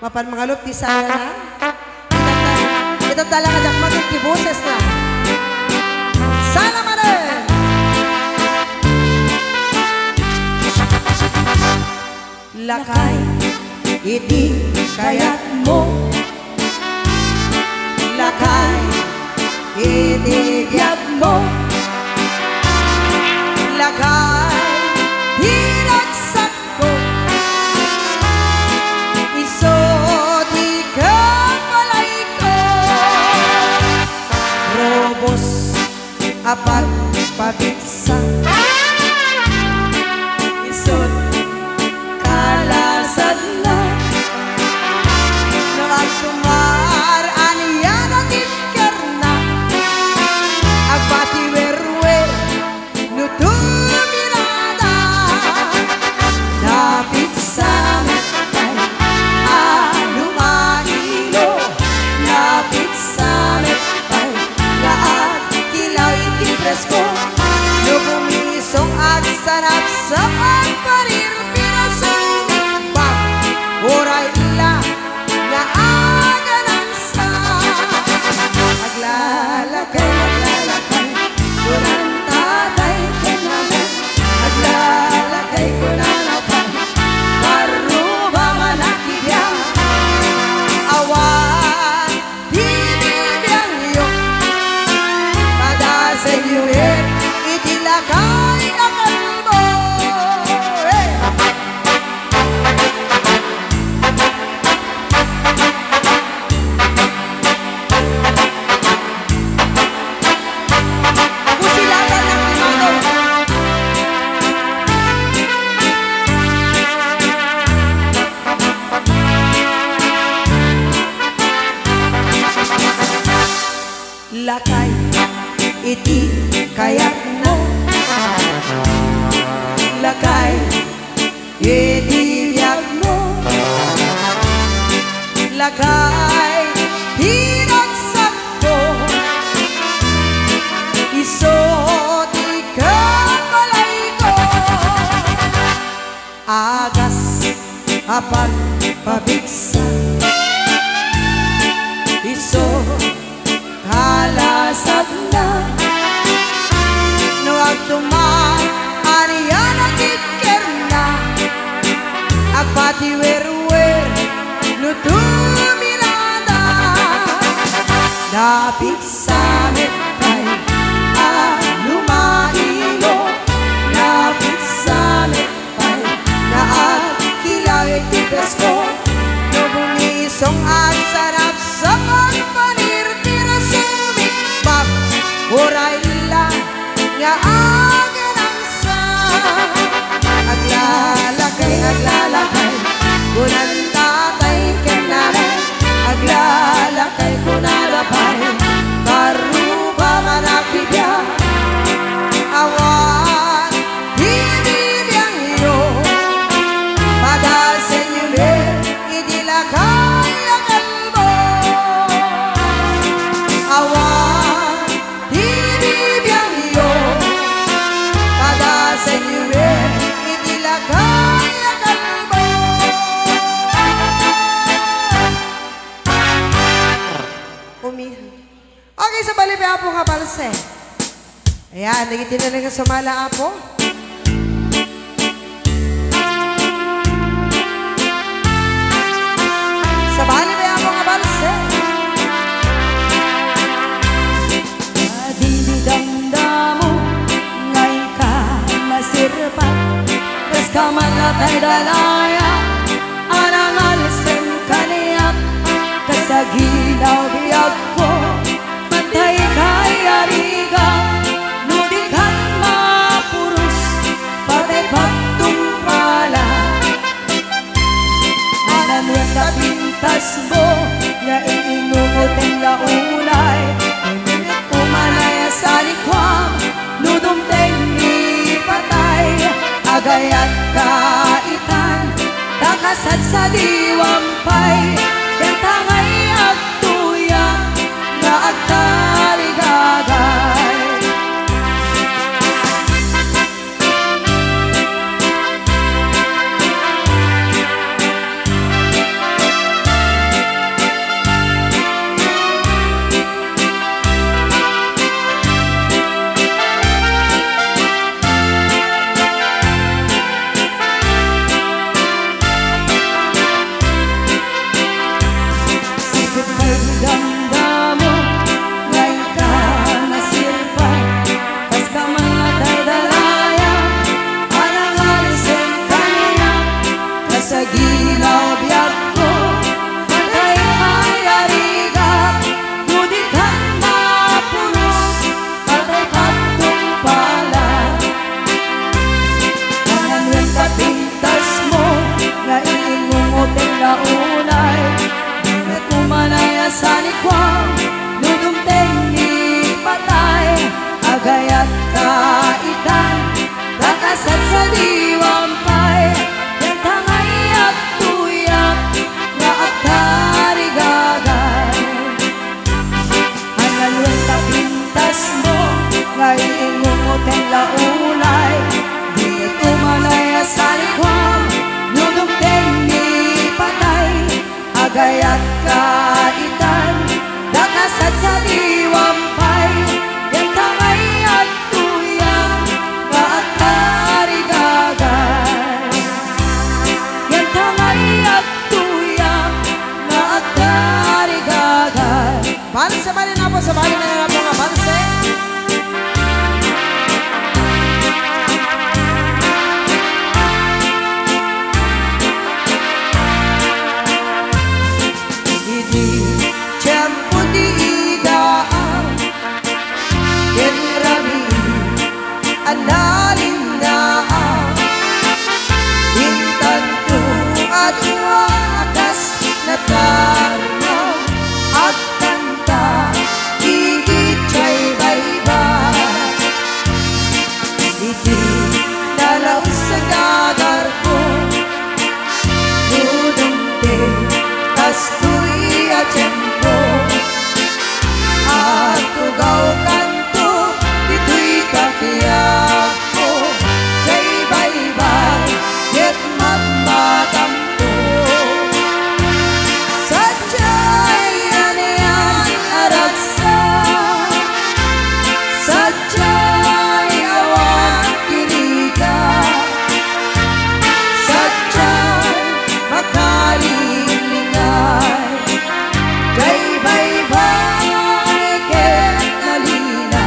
Mapan mangalup ti saya na. Ito talaga jak magkiboses na. Sana manen. Lakay iti kayat mo. Lakay iti giyab mo. Lakay hinagsak ko. Iso di ka malay ko. Robos apag pabitsa. Isot kalasad na. Nakasumar aniya na tikar na. Agbati werwer nutumirada. Dapit sa metay alumailo. Dapit sa metay lahat kilaw iti presko. Nubumisong agsanap sa pagparir pinasong bag oray ila na aganansa. Aglalakay, aglalakay kunan tatay kinanan. Aglalakay kunan apan karuba manakibya. Awan dinibiyang iyo pada sa iyo itilakay akal mo. Kusilatan ng timado. Lakay iti kayat mo. Lakay iti biyag mo. Lakay hinagsak ko. Iso di ka malay ko. Agas apag pabigsa. Iso kalasad na. No agtuman aniya na tiker na. Agpati werwer nutumirada. Dapit sa metay alumailo. Dapit sa metay lahat kilaw iti presko. No bumisong agsarap sa pagpanir pinasumik bag oray lang nga aganansa. Aglalakay, aglalakay kunan tatay kinanan. Aglalakay kunan apay karuba manakibya. Awan dinibiyang iyo pada sa inyo itilakay akal mo. Awan dinibiyang iyo pada sa inyo itilakay akal mo. Okay, sa balibe apo nga balse. Ayan, nagitin na nga sumala apo. Sa balibe apo nga balse. Adididamdamo ngayon ka masirpan. Kas kamalatay dalaya anang alisin kaniyak. Kasaginaw biyag ko matay kay ariga. Nudikan mapurus patay pagtung pala. Ananwet na pintas mo nga iinungutin na ulay. Iminit umanay sa likwam nudumteng ipatay. Agayat kaitan takasad sa diwampay. Yang tangay at tuya na agtaligagay. gayat kaitan dakasat sa diwampay yang tangay at tuyang nga atari gagay yang tangay at tuyang nga atari gagay. Balse bali na po sa bali na po nga balse. Analin na hintan ko at wakas na tarno at kanta iitay baybay. Hindi nalaw sa gagar ko nudumte kastoy at tiyempo at tugaw kanto dito'y kakiyak ko jay baybay yet magmatampo sadya'y aniyan araksa sadya'y awan kiniga sadya'y makalilingay jay baybay ket nalina.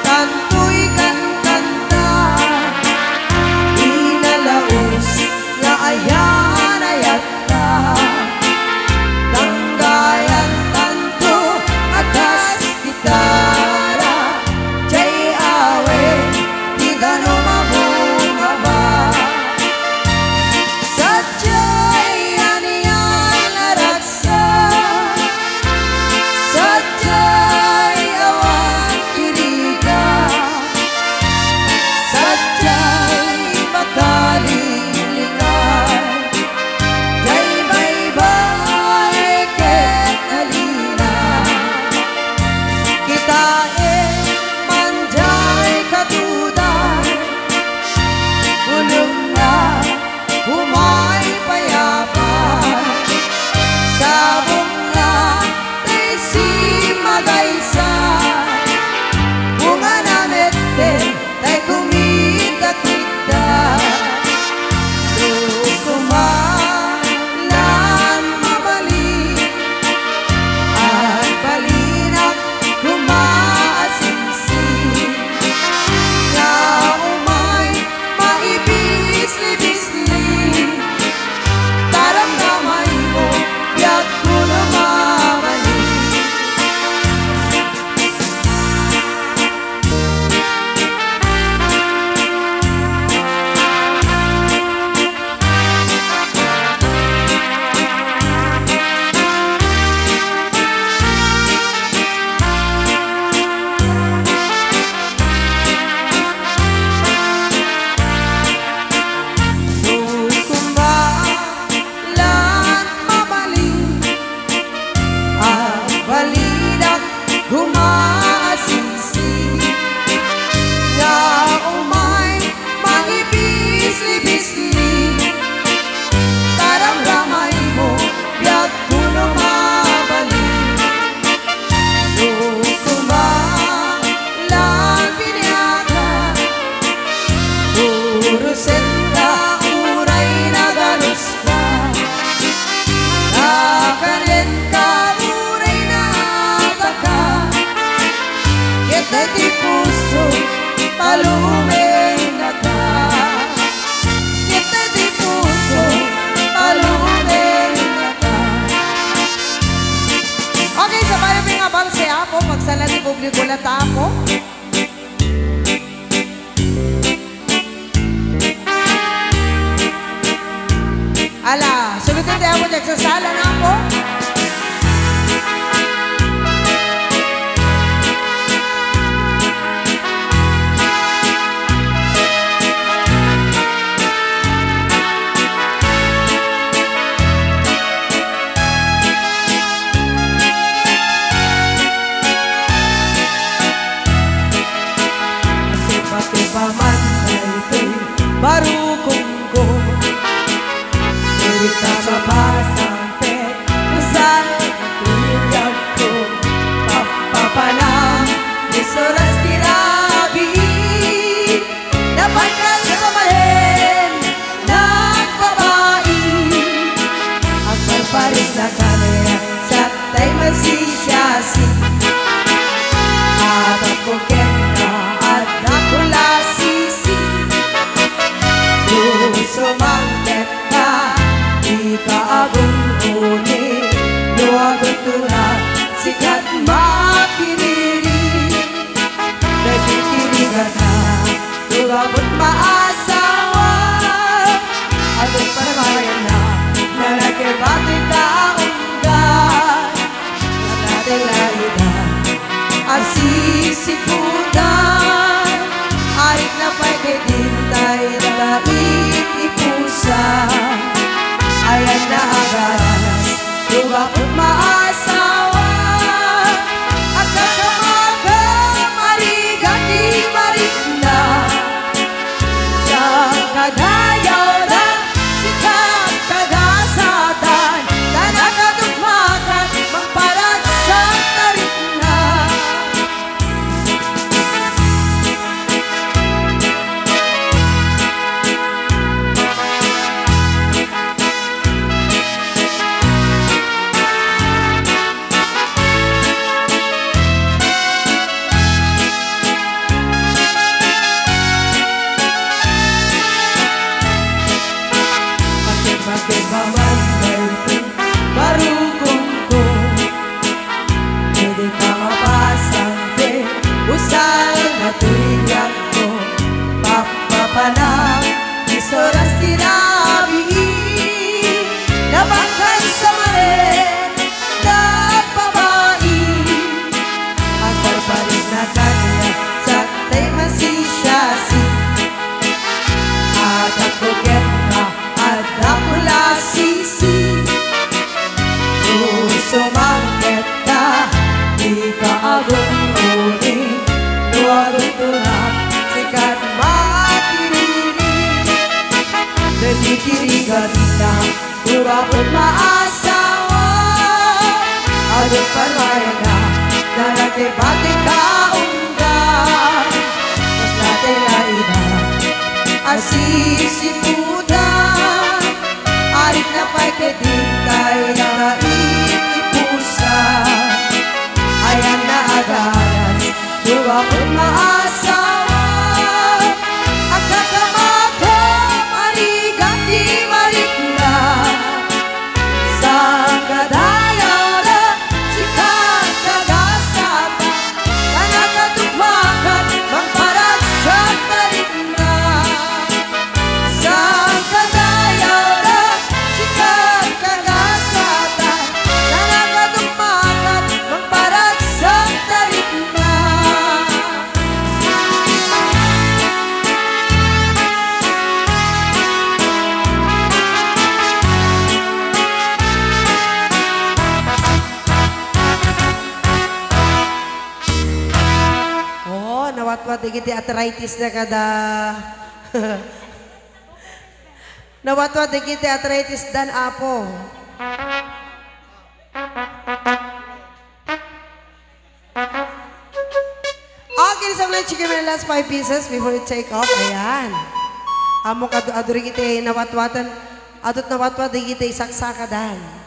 Tanto'y kanta inalaos nga ayan ayat ka tanggayan tanto atas gitara jay awe di gano mabungaba sadya'y aniyan araksa sadya'y awan kiriga sadya'y makalilingay jay baybay ket nalina kitae manjay katudan bulong na humay payapa sabong na tay si magaysa bunga na mette tay kumita kita tukumalan mabalik at balinak kumaasinsin na umay maibisli-bisli taramdamay mo biyak ko na mamalik. Tukumalan mabalik at balinak humaasinsin na umay maibisli-bisli taramdamay mo biyak ko na mabalik. Tukumalan biniyaga puro senda uray na ganos ka nakarin ka uray na taka kita di puso palumin na ka kita di puso palumin na ka. Okay, sa bayan nga balse ako magsalali publiko na tapo. Ala, sulutin tayo mo nagsasala na ako. baru kungkung cerita sa pasante kusal tuyag ko papapanang isuras tirabi dapat ka sa malin ng babae ang parparis na kamera sa tay masisyasin at ako kena at ako lasisi sumangket ka di ka agong-uni luwagot na sikat mapiriri nagtitirigan na luwabot maasawa agad panamayan na nakibati ka unggan natin laidan asisipudan arit na pagkitintay na ipusa ayan na agaras lubakot maasawa at kakamaga marigati marinda sa kadayaw na sikat kagasatan na nakatugmakan magpalag sa tarik na baru kungkung pwede ka mapasante usal na tuyag ko papapanang isoras tinabi nabangkan sa malit na babae ang parpalit na kanya sa tay masisyasin at ako kena at ako lasisi sumangket ka di ka agong-uni luwagot na sikat mapiriri nagtitirigan na luwabot maasawa agad parwayan na nakibati ka unggan mas natin laidan asisipudan arit na pagkitintay na ipusa ayan na agaras luwakot maasawa at kakamaga marigati marinda sa kadayaw na sikat kagasatan na nakatugmakan magparag sa tarik na sa kadayaw na sikat kagasatan na nakatugmakan magparag sa tarik na oh nawatwat digiti arthritis na kada nawatwat digiti arthritis dan apo okay so let's chicken the last 5 pieces before you take off ayan amo kadu aduri kita nawatwatan adot nawatwat digiti saksakadan